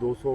200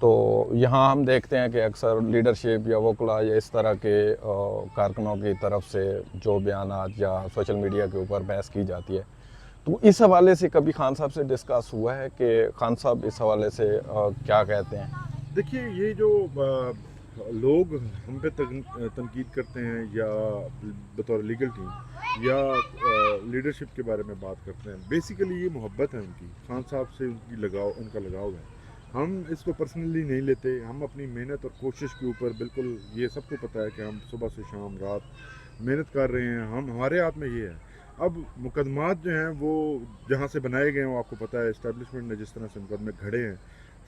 تو یہاں ہم دیکھتے ہیں کہ اکثر لیڈرشپ یا وکلا یا اس طرح کے کارکنوں کی طرف سے جو بیانات یا سوشل میڈیا کے اوپر بحث کی جاتی ہے، تو اس حوالے سے کبھی خان صاحب سے ڈسکس ہوا ہے کہ خان صاحب اس حوالے سے کیا کہتے ہیں؟ دیکھیے یہ جو لوگ ہم پہ تنقید کرتے ہیں یا بطور لیگل ٹیم یا لیڈرشپ کے بارے میں بات کرتے ہیں، بیسیکلی یہ محبت ہے ان کی، خان صاحب سے ان کا لگاؤ ہے. ہم اس کو پرسنلی نہیں لیتے. ہم اپنی محنت اور کوشش کے اوپر بالکل، یہ سب کو پتہ ہے کہ ہم صبح سے شام رات محنت کر رہے ہیں. ہمارے ہاتھ میں یہ ہے. اب مقدمات جو ہیں وہ جہاں سے بنائے گئے ہیں وہ آپ کو پتہ ہے، اسٹیبلشمنٹ نے جس طرح سے مقدمے گھڑے ہیں،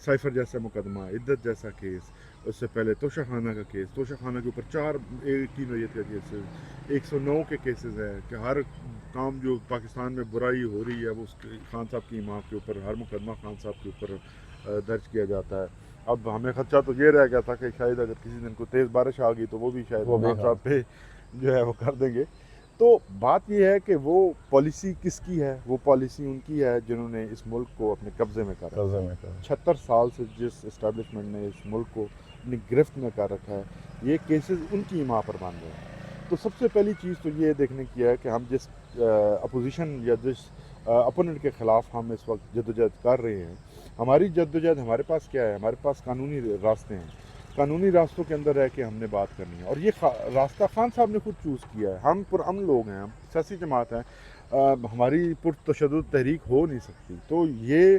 سائفر جیسا مقدمہ، عدت جیسا کیس، اس سے پہلے توشہ خانہ کا کیس، توشہ خانہ کے اوپر 4 کی نوعیت کا کیسز، 109 کے کیسز ہیں کہ ہر کام جو پاکستان میں برائی ہو رہی ہے وہ اس خان صاحب کی امام کے اوپر، ہر مقدمہ خان صاحب کے اوپر درج کیا جاتا ہے. اب ہمیں خدشہ تو یہ رہ گیا تھا کہ شاید اگر کسی دن کو تیز بارش آ گئی تو وہ بھی شاید خان صاحب پہ جو ہے وہ کر دیں گے. تو بات یہ ہے کہ وہ پالیسی کس کی ہے؟ وہ پالیسی ان کی ہے جنہوں نے اس ملک کو اپنے قبضے میں کر رکھا ہے. 76 سال سے جس اسٹیبلشمنٹ نے اس ملک کو اپنی گرفت میں کر رکھا ہے، یہ کیسز ان کی ماں پر بن گئے ہیں. تو سب سے پہلی چیز تو یہ دیکھنے کی ہے کہ ہم جس اپوزیشن یا جس اپوننٹ کے خلاف ہم اس وقت جدوجہد کر رہے ہیں، ہماری جدوجہد ہمارے پاس کیا ہے؟ ہمارے پاس قانونی راستے ہیں. قانونی راستوں کے اندر رہ کے ہم نے بات کرنی ہے، اور یہ راستہ خان صاحب نے خود چوز کیا ہے. ہم پرامن لوگ ہیں، ہم سیاسی جماعت ہیں، ہماری پرتشدد تحریک ہو نہیں سکتی. تو یہ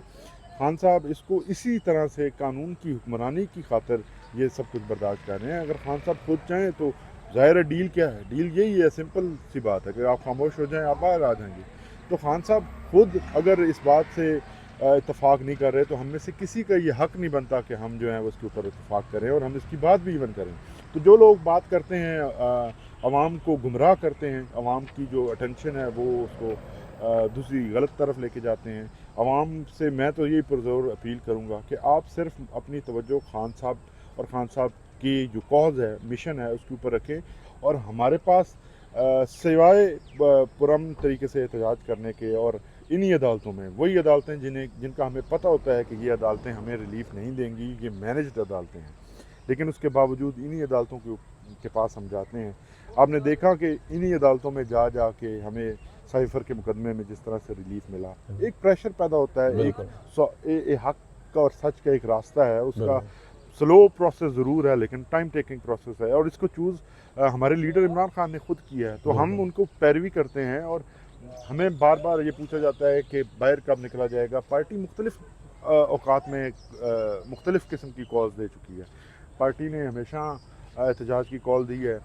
خان صاحب اس کو اسی طرح سے قانون کی حکمرانی کی خاطر یہ سب کچھ برداشت کر رہے ہیں. اگر خان صاحب خود چاہیں تو ظاہر ہے ڈیل کیا ہے؟ ڈیل یہی ہے، سمپل سی بات ہے کہ آپ خاموش ہو جائیں، آپ باہر آ جائیں گے. تو خان صاحب خود اگر اس بات سے اتفاق نہیں کر رہے تو ہم میں سے کسی کا یہ حق نہیں بنتا کہ ہم جو ہیں اس کے اوپر اتفاق کریں اور ہم اس کی بات بھی ایون کریں. تو جو لوگ بات کرتے ہیں، عوام کو گمراہ کرتے ہیں، عوام کی جو اٹینشن ہے وہ اس کو دوسری غلط طرف لے کے جاتے ہیں. عوام سے میں تو یہی پرزور اپیل کروں گا کہ آپ صرف اپنی توجہ خان صاحب اور خان صاحب کی جو کاز ہے، مشن ہے، اس کے اوپر رکھیں. اور ہمارے پاس سوائے پرامن طریقے سے احتجاج کرنے کے اور انہی عدالتوں میں، وہی عدالتیں جن کا ہمیں پتہ ہوتا ہے کہ یہ عدالتیں ہمیں ریلیف نہیں دیں گی، یہ مینجڈ عدالتیں ہیں، لیکن اس کے باوجود انہی عدالتوں کے پاس ہم جاتے ہیں. آپ نے دیکھا کہ انہی عدالتوں میں جا کے ہمیں سائفر کے مقدمے میں جس طرح سے ریلیف ملا. ایک پریشر پیدا ہوتا ہے، ایک حق اور سچ کا ایک راستہ ہے، اس کا سلو پروسیس ضرور ہے لیکن ٹائم ٹیکنگ پروسیس ہے، اور اس کو چوز ہمارے لیڈر عمران خان نے خود کیا ہے. تو ہم ان کو پیروی کرتے ہیں، اور ہمیں بار بار یہ پوچھا جاتا ہے کہ باہر کب نکلا جائے گا. پارٹی مختلف اوقات میں مختلف قسم کی کالز دے چکی ہے. پارٹی نے ہمیشہ احتجاج کی کال دی ہے.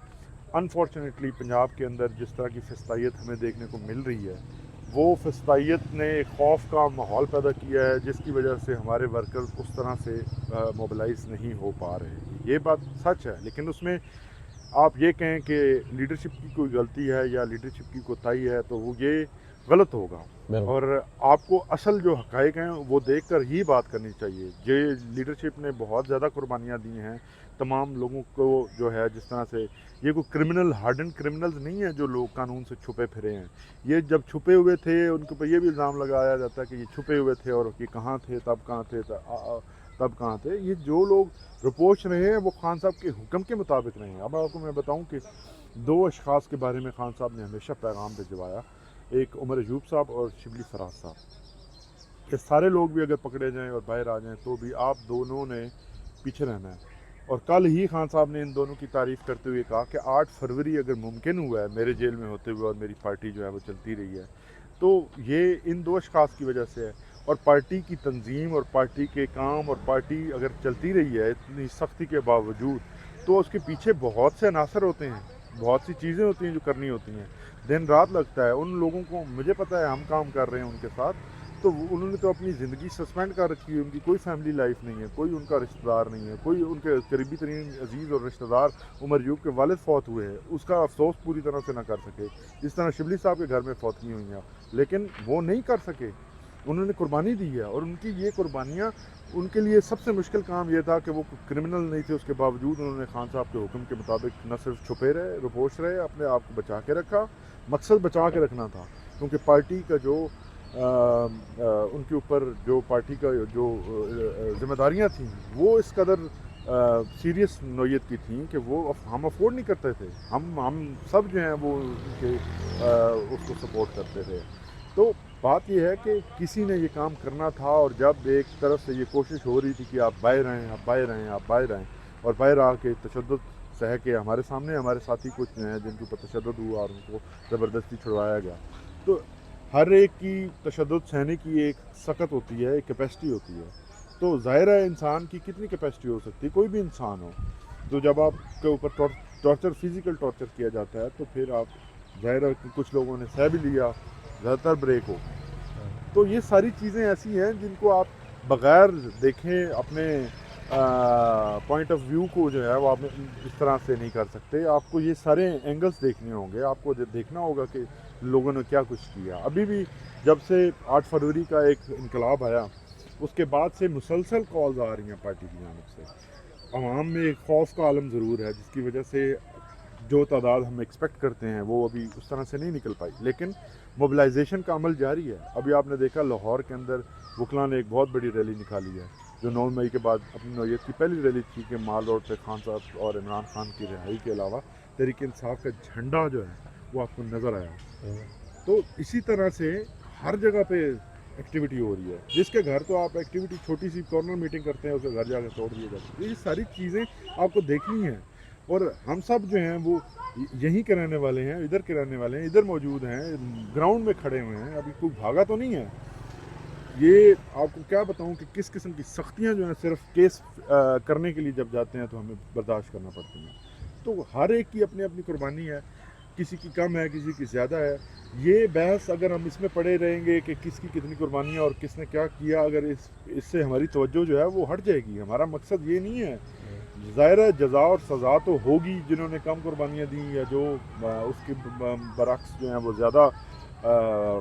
انفارچونیٹلی پنجاب کے اندر جس طرح کی فسطائیت ہمیں دیکھنے کو مل رہی ہے، وہ فسطائیت نے خوف کا ماحول پیدا کیا ہے، جس کی وجہ سے ہمارے ورکرز اس طرح سے موبلائز نہیں ہو پا رہے. یہ بات سچ ہے، لیکن اس میں آپ یہ کہیں کہ لیڈرشپ کی کوئی غلطی ہے یا لیڈرشپ کی کوتاہی ہے تو وہ یہ غلط ہوگا. اور آپ کو اصل جو حقائق ہیں وہ دیکھ کر ہی بات کرنی چاہیے. یہ لیڈرشپ نے بہت زیادہ قربانیاں دی ہیں تمام لوگوں کو، جو ہے جس طرح سے یہ کوئی کرمنل ہارڈن کرمنلز نہیں ہیں جو لوگ قانون سے چھپے پھرے ہیں. یہ جب چھپے ہوئے تھے ان کے اوپر یہ بھی الزام لگایا جاتا ہے کہ یہ چھپے ہوئے تھے اور یہ کہاں تھے، تب کہاں تھے. یہ جو لوگ رپوش رہے ہیں وہ خان صاحب کے حکم کے مطابق رہے ہیں. اب آپ کو میں بتاؤں کہ 2 اشخاص کے بارے میں خان صاحب نے ہمیشہ پیغام بھجوایا، ایک عمر ایوب صاحب اور شبلی فراز صاحب. کہ سارے لوگ بھی اگر پکڑے جائیں اور باہر آ جائیں تو بھی آپ دونوں نے پیچھے رہنا ہے. اور کل ہی خان صاحب نے ان دونوں کی تعریف کرتے ہوئے کہا کہ 8 فروری اگر ممکن ہوا ہے میرے جیل میں ہوتے ہوئے اور میری پارٹی جو ہے وہ چلتی رہی ہے، تو یہ ان 2 اشخاص کی وجہ سے ہے. اور پارٹی کی تنظیم اور پارٹی کے کام اور پارٹی اگر چلتی رہی ہے اتنی سختی کے باوجود، تو اس کے پیچھے بہت سے عناصر ہوتے ہیں، بہت سی چیزیں ہوتی ہیں جو کرنی ہوتی ہیں. دن رات لگتا ہے ان لوگوں کو. مجھے پتہ ہے ہم کام کر رہے ہیں ان کے ساتھ، تو انہوں نے تو اپنی زندگی سسپینڈ کر رکھی ہے. ان کی کوئی فیملی لائف نہیں ہے، کوئی ان کا رشتہ دار نہیں ہے، کوئی ان کے قریبی ترین عزیز اور رشتہ دار عمر ایوب کے والد فوت ہوئے ہیں، اس کا افسوس پوری طرح سے نہ کر سکے. جس طرح شبلی صاحب کے گھر میں فوتگی ہوئی ہیں، لیکن وہ نہیں کر سکے. انہوں نے قربانی دی ہے، اور ان کی یہ قربانیاں ان کے لیے سب سے مشکل کام یہ تھا کہ وہ کرمنل نہیں تھے. اس کے باوجود انہوں نے خان صاحب کے حکم کے مطابق نہ صرف چھپے رہے، رپوش رہے، اپنے آپ کو بچا کے رکھا. مقصد بچا کے رکھنا تھا، کیونکہ پارٹی کا جو ان کے اوپر جو پارٹی کا جو ذمہ داریاں تھیں وہ اس قدر سیریس نوعیت کی تھیں کہ وہ ہم افورڈ نہیں کرتے تھے. ہم سب جو ہیں وہ ان کے اس کو سپورٹ کرتے تھے. تو بات یہ ہے کہ کسی نے یہ کام کرنا تھا، اور جب ایک طرف سے یہ کوشش ہو رہی تھی کہ آپ باہر آئیں، آپ باہر آئیں، آپ باہر آئیں، اور باہر آ کے تشدد سہ کے ہمارے سامنے ہمارے ساتھی کچھ ہیں جن کے اوپر تشدد ہوا اور ان کو زبردستی چھڑوایا گیا. تو ہر ایک کی تشدد سہنے کی ایک سخت ہوتی ہے، ایک کیپیسٹی ہوتی ہے. تو ظاہر ہے انسان کی کتنی کیپیسٹی ہو سکتی ہے، کوئی بھی انسان ہو. تو جب آپ کے اوپر ٹارچر، فزیکل ٹارچر کیا جاتا ہے تو پھر آپ ظاہر ہے کہ کچھ لوگوں نے سہ بھی لیا، زیادہ تر بریک ہو. تو یہ ساری چیزیں ایسی ہیں جن کو آپ بغیر دیکھیں اپنے پوائنٹ آف ویو کو جو ہے وہ آپ اس طرح سے نہیں کر سکتے. آپ کو یہ سارے اینگلز دیکھنے ہوں گے، آپ کو دیکھنا ہوگا کہ لوگوں نے کیا کچھ کیا. ابھی بھی جب سے 8 فروری کا ایک انقلاب آیا اس کے بعد سے مسلسل کالز آ رہی ہیں پارٹی کی جانب سے. عوام میں ایک خوف کا عالم ضرور ہے جس کی وجہ سے جو تعداد ہم ایکسپیکٹ کرتے ہیں وہ ابھی اس طرح سے نہیں نکل پائی، لیکن موبلائزیشن کا عمل جاری ہے. ابھی آپ نے دیکھا لاہور کے اندر وکلاء نے ایک بہت بڑی ریلی نکالی ہے جو 9 مئی کے بعد اپنی نوعیت کی پہلی ریلی تھی کہ مال روڈ پہ خان صاحب اور عمران خان کی رہائی کے علاوہ تحریک انصاف کا جھنڈا جو ہے وہ آپ کو نظر آیا. تو اسی طرح سے ہر جگہ پہ ایکٹیویٹی ہو رہی ہے. جس کے گھر تو آپ ایکٹیویٹی چھوٹی سی کارنر میٹنگ کرتے ہیں اسے گھر جا کے توڑ دیے جاتے ہیں. یہ ساری چیزیں آپ کو دیکھنی ہیں، اور ہم سب جو ہیں وہ یہیں کے رہنے والے ہیں، ادھر کے رہنے والے ہیں، ادھر موجود ہیں، گراؤنڈ میں کھڑے ہوئے ہیں. ابھی کوئی بھاگا تو نہیں ہے. یہ آپ کو کیا بتاؤں کہ کس قسم کی سختیاں جو ہیں صرف کیس کرنے کے لیے جب جاتے ہیں تو ہمیں برداشت کرنا پڑتی ہیں. تو ہر ایک کی اپنی اپنی قربانی ہے، کسی کی کم ہے، کسی کی زیادہ ہے. یہ بحث اگر ہم اس میں پڑے رہیں گے کہ کس کی کتنی قربانیاں اور کس نے کیا کیا، اگر اس سے ہماری توجہ جو ہے وہ ہٹ جائے گی. ہمارا مقصد یہ نہیں ہے. ظاہر ہے جزا اور سزا تو ہوگی جنہوں نے کم قربانیاں دیں یا جو اس کے برعکس جو ہیں وہ زیادہ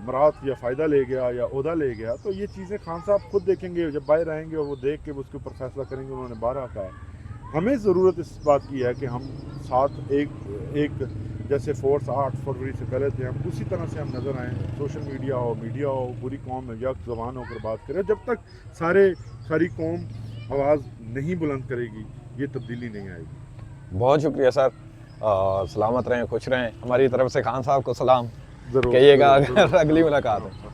مراد یا فائدہ لے گیا یا عہدہ لے گیا. تو یہ چیزیں خان صاحب خود دیکھیں گے جب باہر آئیں گے اور وہ دیکھ کے اس کے اوپر فیصلہ کریں گے. انہوں نے بارہ کہا ہے. ہمیں ضرورت اس بات کی ہے کہ ہم ساتھ ایک جیسے فورس 8 فروری سے پہلے تھے ہم اسی طرح سے ہم نظر آئیں. سوشل میڈیا ہو پوری قوم یک زبان ہو کر بات کرے. جب تک ساری قوم آواز نہیں بلند کرے گی یہ تبدیلی نہیں آئے گی. بہت شکریہ سر. سلامت رہیں، خوش رہیں. ہماری طرف سے خان صاحب کو سلام ضرور کہیے گا اگر اگلی ملاقات ہے.